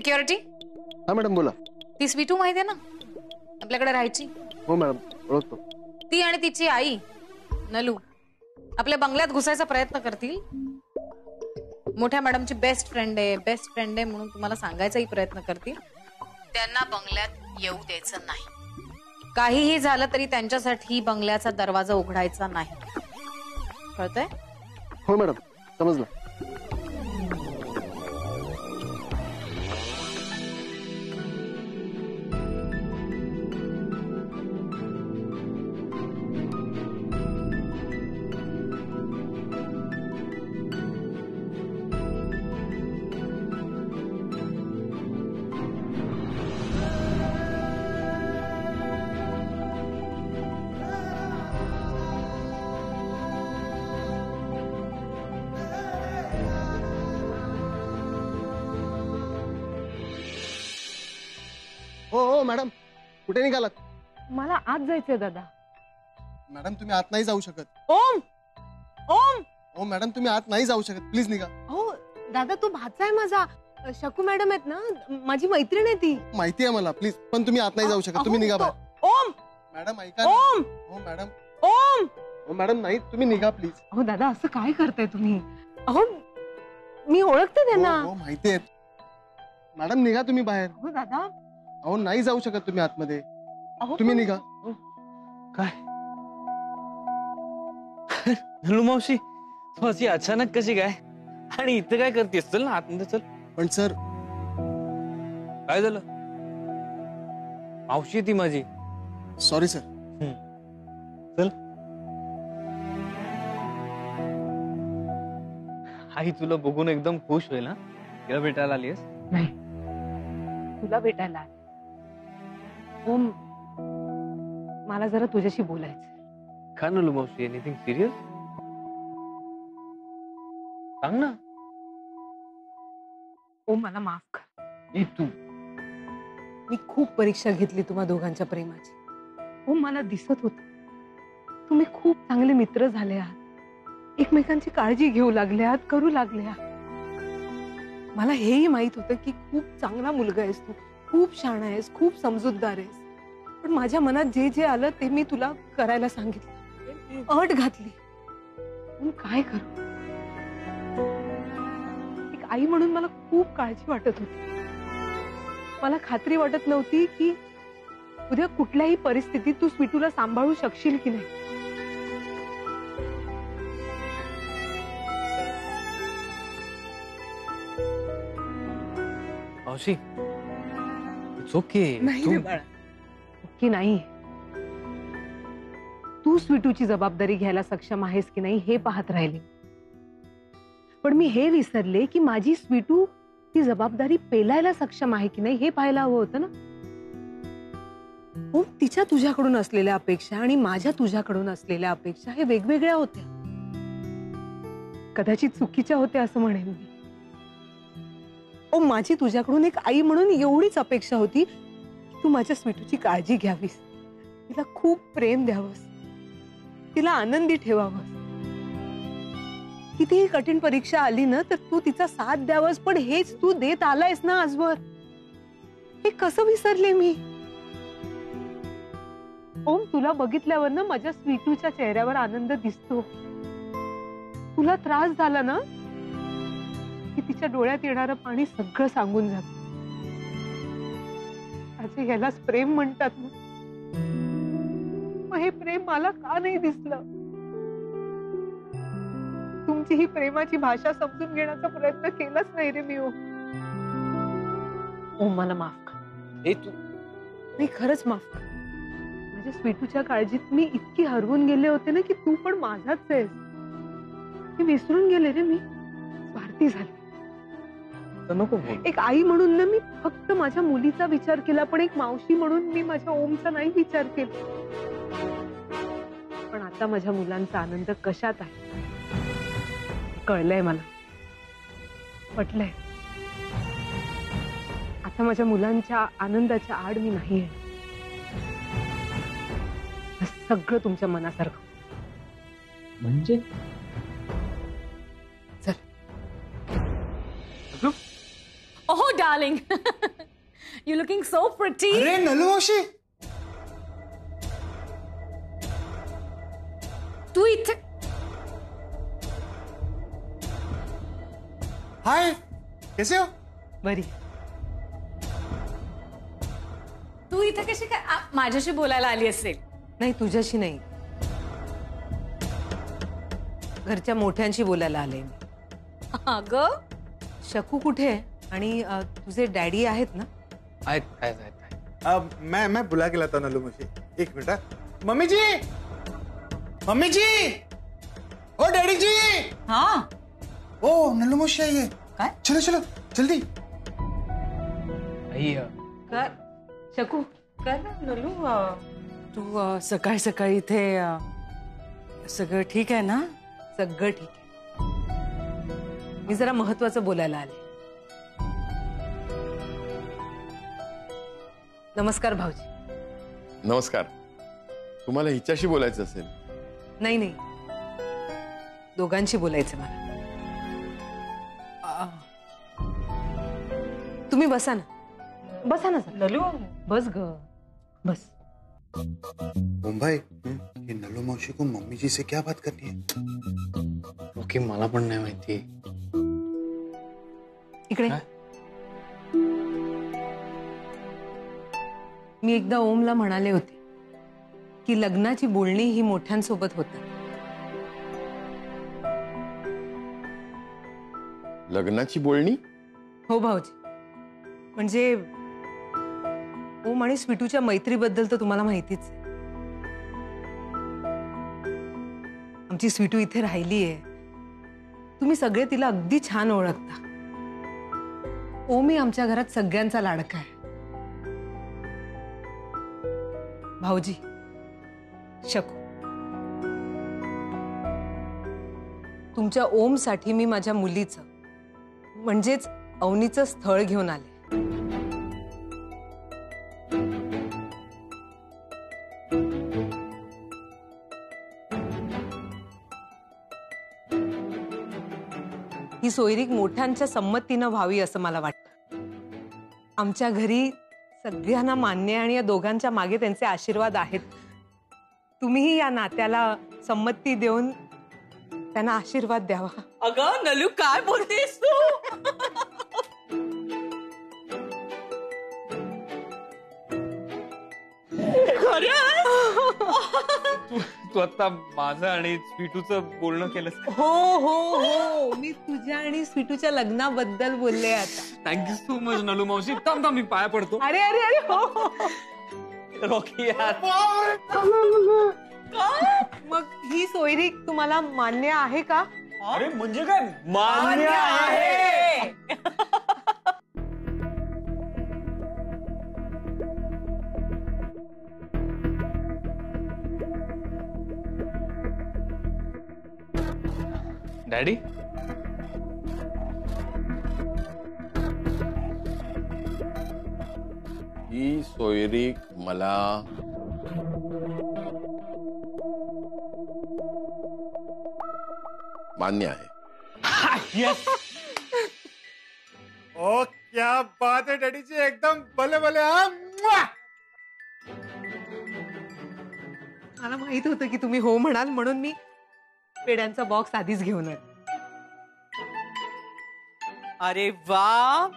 Security. हा madam बोला. ती स्वीटू माहिती आहे ना, आपल्याकडे राहायची. हो मॅडम ओळखतो. ती आणि तिची आई नलू आपल्या बंगल्यात घुसायचा प्रयत्न करतील. मोठ्या मॅडमची बेस्ट फ्रेंड आहे म्हणून तुम्हाला सांगायचाही प्रयत्न करतील. त्यांना बंगल्यात येऊ द्यायचं नाही. काहीही झालं तरी त्यांच्यासाठी बंगल्याचा दरवाजा उघडायचा नाही. कळतंय? हो मॅडम समजलं. हो मॅडम कुठे निघालात? मला आत जायचंय दादा. मॅडम तुम्ही आत नाही जाऊ शकत. ओम ओम हो मॅडम तुम्ही आत नाही जाऊ शकत, प्लीज निघा. हो दादा तू भाचा आहे माझा. शकू मॅडम आहेत ना, माझी मैत्रीण आहे ती. माहिती आहे मला, प्लीज पण तुम्ही आत नाही जाऊ शकत. तुम्ही निघा बाहेर. ओम मॅडम ऐका. ओम हो मॅडम. ओम हो मॅडम नाही, तुम्ही निघा प्लीज. हो दादा असं काय करताय तुम्ही? अहो मी ओळखते त्यांना. हो माहिती आहे मॅडम, निघा तुम्ही बाहेर. हो दादा. अहो नाही जाऊ शकत तुम्ही आतमध्ये. तुम्ही निघा. काय नलू मावशी तू अशी अचानक कशी काय आणि इथं काय करतेस? चल ना आतमध्ये चल. पण सर काय झालं? मावशी ती माझी. Sorry sir. चल. आई तुला बघून एकदम खुश होईल ना. तिला भेटायला आलीस? नाही तुला भेटायला आले. ओम मला जरा तुझ्याशी बोलायचं. का नलू मावशी? Anything serious? सांग ना. ओम मला माफ कर. ए तू मी खूप परीक्षा घेतली तुम्हा दोघांच्या प्रेमाची. ओम मला दिसत होत तुम्ही खूप चांगले मित्र झाले आहात. एकमेकांची काळजी घेऊ लागले आहात, करू लागले आहात. मला हेही माहित होतं की खूप चांगला मुलगा आहेस तू, खूप शहाणा आहेस, खूप समजूतदार आहेस. पण माझ्या मनात जे जे आलं ते मी तुला करायला सांगितलं, अट घातली. पण काय करू? एक आई म्हणून मला खूप काळजी वाटत होती. मला खात्री वाटत नव्हती की उद्या कुठल्याही परिस्थितीत तू स्वीटूला सांभाळू शकशील की नाही. मावशी इट्स ओके. नाही बाळा, ओके नाही. तू स्वीटूची जबाबदारी घ्यायला सक्षम आहेस की नाही हे पाहत राहिले. पण मी हे विसरले की माझी स्वीटू ती जबाबदारी पेलायला सक्षम आहे की नाही हे पाहायला हवं होतं ना. हो तिच्या तुझ्याकडून असलेल्या अपेक्षा आणि माझ्या तुझ्याकडून असलेल्या अपेक्षा हे वेगवेगळ्या होत्या. कदाचित चुकीच्या होत्या असं म्हणेन मी. ओ माझी तुझ्याकडून एक आई म्हणून एवढीच अपेक्षा होती की तू माझ्या स्वीटूची काळजी घ्यावीस, तिला खूप प्रेम द्यावंस, तिला आनंदी ठेवावंस. कितीही कठीण परीक्षा आली ना तर तू तिचा साथ द्यावंस. पण हेच तू देत आलायस ना आजवर. हे कसं विसरले मी? ओम तुला बघितल्यावर ना माझ्या स्वीटूच्या चेहऱ्यावर आनंद दिसतो. तुला त्रास झाला ना की तिच्या डोळ्यात येणारं पाणी सगळं सांगून जात. असे ह्यालाच प्रेम म्हणतात ना. मग हे प्रेम मला का नाही दिसलं? तुमची ही प्रेमाची भाषा समजून घेण्याचा प्रयत्न केलाच नाही रे मी. ओम मला माफ कर. ए तू नाही खरंच माफ कर. माझ्या स्वीटूच्या काळजीत मी इतकी हरवून गेले होते ना की तू पण माझाच आहेस हे विसरून गेले रे मी. स्वार्थी झाले. नको. एक आई म्हणून ना मी फक्त माझ्या मुलीचा विचार केला, पण एक मावशी म्हणून मी माझ्या ओमचा नाही विचार केला. पण आता माझ्या मुलांचा आनंद कशात आहे कळलंय मला, पटलंय. आता माझ्या मुलांच्या आनंदाच्या आड मी नाही आहे. सगळं तुमच्या मनासारखं. म्हणजे चल. ओहो darling. You looking so pretty. अरे नलू मावशी, तू इथे हाय, कैसे हो? बरी. तू इथे कशी काय माझ्याशी बोलायला आली असेल? नाही, तुझ्याशी नाही, घरच्या मोठ्यांशी बोलायला आले मी. अगं शकू कुठे आहे? आणि तुझे डॅडी आहेत ना? आहेत. मैं बुला के लाता हूं नलू मावशी. एक मिनट. मम्मी जी, मम्मी जी, ओ डैडी जी. हाँ ओ नलू मावशी आई है. काय? चलो चलो जल्दी. कर शकू, कर ना नलू. तू सकाळी सकाळी इथे सगळं ठीक आहे ना? सगळं ठीक आहे. मी जरा महत्वाचं बोलायला आले. नमस्कार भाऊजी. नमस्कार. तुम्हाला हिच्याशी बोलायचं असेल? नाही नाही, दोघांशी बोलायचं मला. तुम्ही बसा ना, बसा ना जरा. ललू बस ग, बस. मुंबई, ये नलू मौसी को मम्मी जी से क्या बात करनी है? ओके, मला पण नाही माहिती. इकडे. मी एकदा ओमला म्हणाले होते की लग्नाची बोलणी ही मोठ्यांसोबत होतात. लग्नाची बोलणी? हो भाऊजी, म्हणजे ओम आणि स्वीटूच्या मैत्रीबद्दल तर तुम्हाला माहितीच आहे. आमची स्वीटू इथे राहिली आहे. तुम्ही सगळे तिला अगदी छान ओळखता. ओमही आमच्या घरात सगळ्यांचा लाडका आहे. भाऊजी, शकू, तुमच्या ओमसाठी मी माझ्या मुलीचं म्हणजेच अवनीचं स्थळ घेऊन आले. ही सोयरीक मोठ्यांच्या संमतीनं व्हावी असं मला वाटतं. आमच्या घरी सगळ्यांना मान्य आणि या दोघांच्या मागे त्यांचे आशीर्वाद आहेत. तुम्हीही या नात्याला संमती देऊन त्यांना आशीर्वाद द्यावा. अगं नलू, काय बोलतेस तू? तू आता माझं आणि स्वीटूचं बोलणं केलंस? हो हो हो, मी तुझ्या आणि स्वीटूच्या लग्नाबद्दल बोलले आता. थँक्यू सो मच नलू मावशी. थांब थांब, मी पाया पडतो. अरे अरे अरे, हो हो. रॉकी यार. मग ही सोयरीक तुम्हाला मान्य आहे का? अरे म्हणजे काय मान्य आहे? डॅडी, ही सोयरीक मला मान्य आहे. येस. ओ क्या बात है डैडी जी, एकदम भले भले. हाँ, मुआ! मला माहित होतं की तुम्ही हो म्हणाल, म्हणून मी पेड्यांचा बॉक्स आधीच घेऊन आले. अरे वा,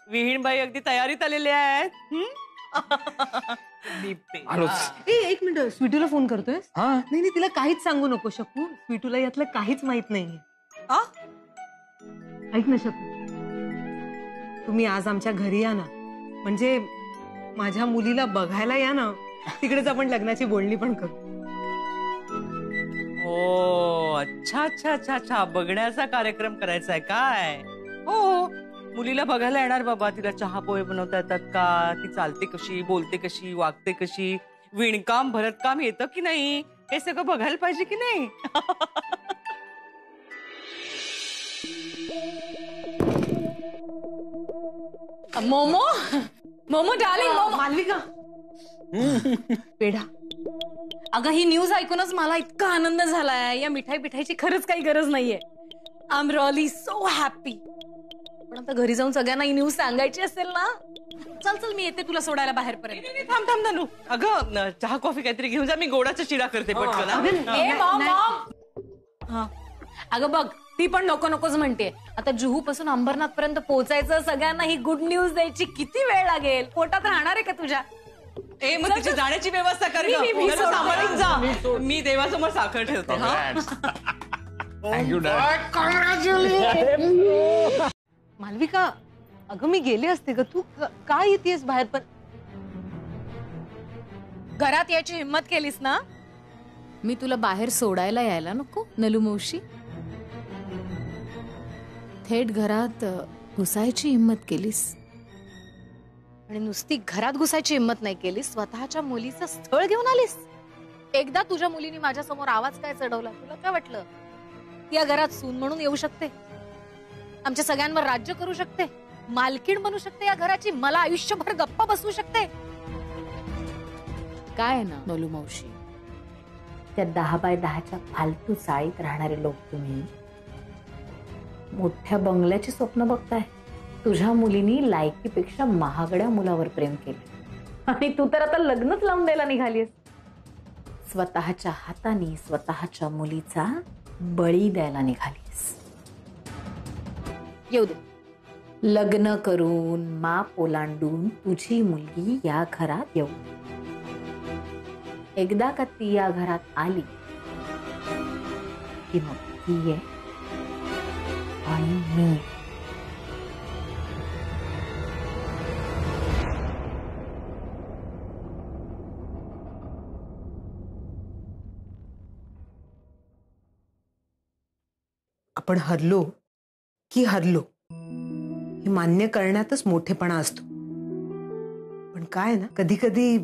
विहीणबाई अगदी तयारीत आलेल्या आहेत. आलोच. एक मिनिट, स्वीटूला फोन करतोय. हा, नाही नाही, तिला काहीच सांगू नको शकू. स्वीटूला यातलं काहीच माहित नाहीये. ऐक ना शकू, तुम्ही आज आमच्या घरी या ना, म्हणजे माझ्या मुलीला बघायला या ना. तिकडेच आपण लग्नाची बोलणी पण करू. हो, अच्छा अच्छा अच्छा अच्छा, बघण्याचा कार्यक्रम करायचा आहे काय? हो, मुलीला बघायला येणार बाबा. तिला चहा पोहे बनवता येतात का? ती चालते कशी, बोलते कशी, वागते कशी, विणकाम भरतकाम येतं की नाही, हे सगळं बघायला पाहिजे की नाही? मोमो, मोमो डार्लिंग, मोमो. मालविका, पेढा. अगं, ही न्यूज ऐकूनच मला इतका आनंद झालाय. या मिठाई पिठाईची खरंच काही गरज नाहीये. I am really so happy. पण पण आता घरी जाऊन सगळ्यांना ही न्यूज सांगायची असेल ना. चल चल मी येते तुला सोडायला बाहेरपर्यंत. थांब थांब नलू, अगं चहा कॉफी काहीतरी घेऊन जा, मी गोडाचा चिडा करते पटकन हा. ए मॉम मॉम. हा अगं बघ ती पण नको नकोच म्हणते. आता जुहू पासून अंबरनाथ पर्यंत पोहोचायचं, सगळ्यांना ही गुड न्यूज द्यायची, किती वेळ लागेल? पोटात राहणार आहे का तुझ्या? ए मग तिची जाण्याची व्यवस्था कर गं. मी नलू, सांभाळून जा. मी देवासमोर साखर ठेवते हा. Thank you dad. मालविका, अगं मी गेले असते ग, तू का येतेस बाहेर? पण घरात यायची हिम्मत केलीस ना. मी तुला बाहेर सोडायला यायला नको नलू मावशी? थेट घरात घुसायची हिम्मत केलीस. आणि नुसती घरात घुसायची हिम्मत नाही केलीस, स्वतःच्या मुलीचं स्थळ घेऊन आलीस. एकदा तुझ्या मुलीने माझ्या समोर आवाज काय चढवला, तुला काय वाटलं या घरात सून म्हणून येऊ शकते, आमच्या सगळ्यांवर राज्य करू शकते, मालकीण बनू शकते या घराची, मला आयुष्यभर गप्पा बसवू शकते? काय ना नलू मावशी, त्या 10 बाय 10च्या फालतू चाळीत राहणारे लोक तुम्ही मोठ्या बंगल्याची स्वप्न बघताय. तुझ्या मुलीनी लायकीपेक्षा महागड्या मुलावर प्रेम केलं आणि तू तर आता लग्नच लावून द्यायला निघालीस. स्वतःच्या हाताने स्वतःच्या मुलीचा बळी द्यायला निघालीस. येऊ दे. लग्न करून माप ओलांडून तुझी मुलगी या घरात येऊ. एकदा का ती या घरात आली की मग ती आहे आणि मी. आपण हरलो की हरलो हे मान्य करण्यातच मोठेपणा असतो. पण काय ना, कधी कधी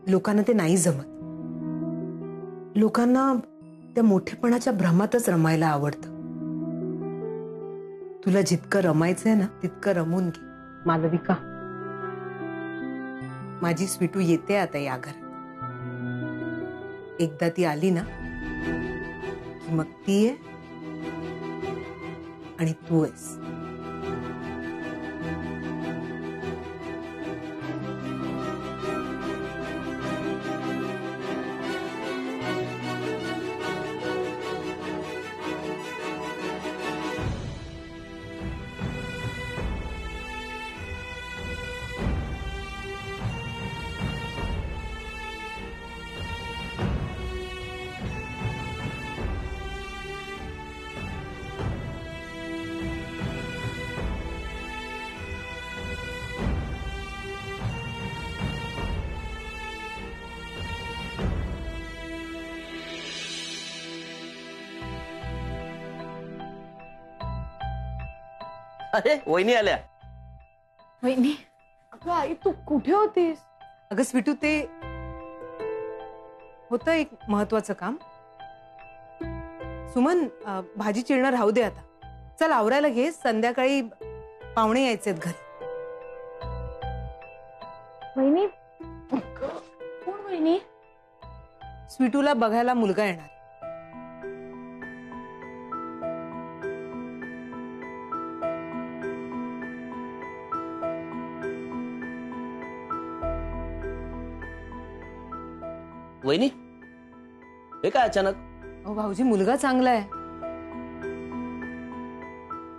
लोकांना ते नाही जमत. लोकांना त्या मोठेपणाच्या भ्रमातच रमायला आवडतं. तुला जितकं रमायचंय ना तितकं रमून घे मालविका. माझी स्वीटू येते आता या घरात. एकदा ती आली ना की मग ती आहे आणि तू आहेस. अरे वहिनी आल्या. वहिनी, अगं आई तू कुठे होतीस? अगं स्वीटू, ते होतं एक महत्वाचं काम. सुमन, भाजी चिरणं राहू दे आता. चल आवरायला घे, संध्याकाळी पाहुणे यायचेत घरी. वहिनी, कोण वहिनी? स्वीटूला बघायला मुलगा येणार. वहिनी, हे काय अचानक? अहो भाऊजी, मुलगा चांगला आहे.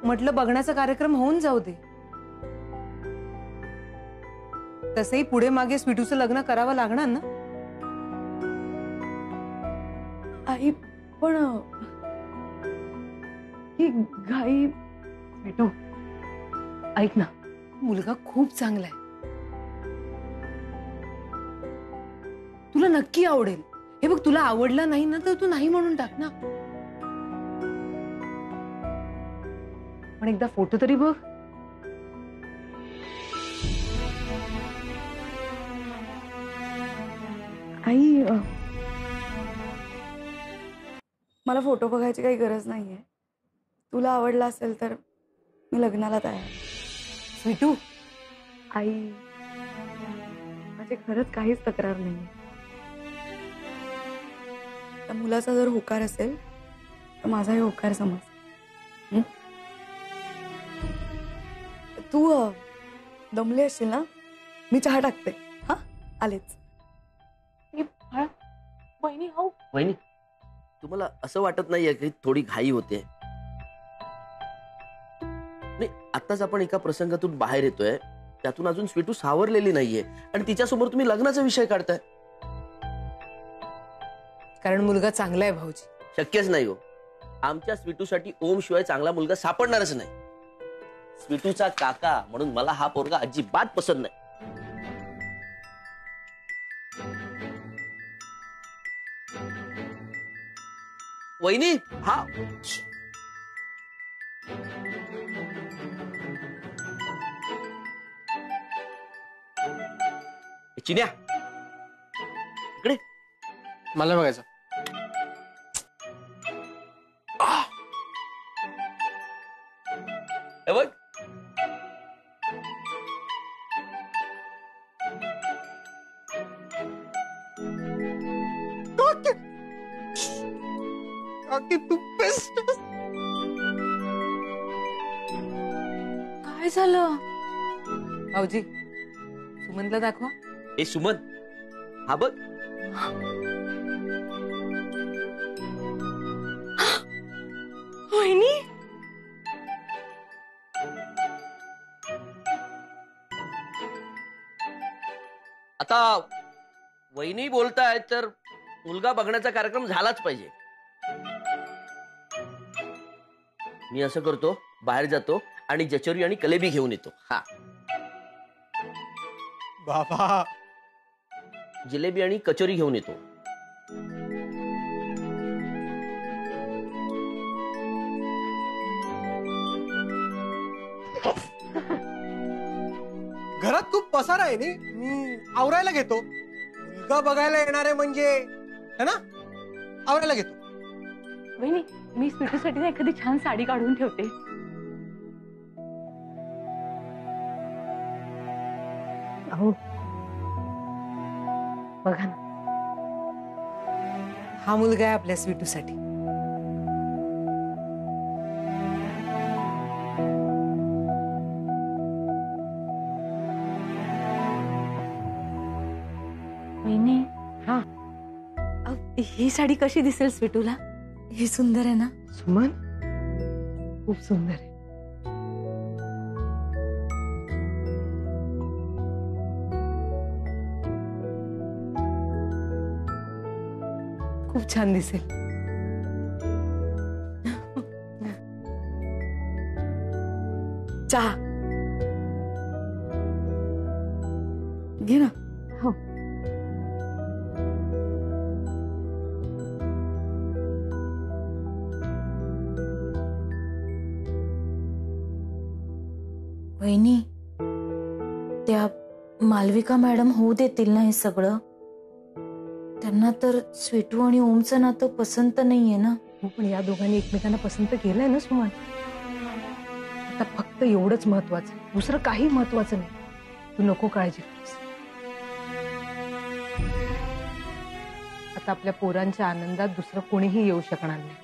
म्हटलं बघण्याचा कार्यक्रम होऊन जाऊ दे. तसंही पुढे मागे स्वीटूचं लग्न करावं लागणार ना. आई पण ही घाई. स्वीटू ऐक ना, मुलगा खूप चांगला आहे. तुला नक्की आवडेल. हे बघ, तुला आवडला नाही ना तर तू नाही म्हणून टाक ना. पण एकदा फोटो तरी बघ. आई मला फोटो बघायची काही गरज नाहीये. तुला आवडला असेल तर मी लग्नाला तयार. स्वीटू, आई माझे खरंच काहीच तक्रार नाहीये. त्या मुलाचा जर होकार असेल तर माझाही होकार समज. तू दमले असशील ना, मी चहा टाकते. हा, आलेच. वहिनी, तुम्हाला असं वाटत नाहीये की थोडी घाई होते? नाही, आताच आपण एका प्रसंगातून बाहेर येतोय, त्यातून अजून स्वीटू सावरलेली नाहीये आणि तिच्यासमोर तुम्ही लग्नाचा विषय काढताय. कारण मुलगा चांगला आहे भाऊजी. शक्यच नाही हो. आमच्या स्वीटूसाठी ओम शिवाय चांगला मुलगा सापडणारच नाही. स्वीटूचा काका म्हणून मला हा पोरगा अजिबात पसंत नाही. वहिनी, हा चिन्या इकडे. मला बघायचं. हे बघ. तू बेस्ट. काय झालं? भाऊजी सुमनला दाखवा. ए सुमन, हा बघ. वहिनी, आता वहिनी बोलताय तर मुलगा बघण्याचा कार्यक्रम झालाच पाहिजे. मी असं करतो, बाहेर जातो आणि जचोरी आणि कलेबी घेऊन येतो. हा, बाबा जिलेबी आणि कचोरी घेऊन येतो. घरात खूप पसारा आहे नी, मी आवरायला घेतो. मुलगा बघायला येणार आहे म्हणजे है ना, आवरायला घेतो. वहिनी, मी स्वीटूसाठी ना एखादी छान साडी काढून ठेवते. अहो बघा ना, हा मुलगा आहे आपल्या स्वीटूसाठी. वहिनी, हा, ही साडी कशी दिसेल स्वीटूला? ही सुंदर आहे ना? सुमन खूप सुंदर आहे. खूप छान दिसेल. चहा घे ना. हो. वहिनी, त्या मालविका मॅडम होऊ देतील ना हे सगळं? त्यांना तर स्वीटू आणि ओमचं नातं पसंत नाहीये ना? हो, पण या दोघांनी एकमेकांना पसंत केलंय ना सुमन. आता फक्त एवढंच महत्वाचं, दुसरं काही महत्वाचं नाही. तू नको काळजी करूस. आता आपल्या पोरांच्या आनंदात दुसरं कोणीही येऊ शकणार नाही.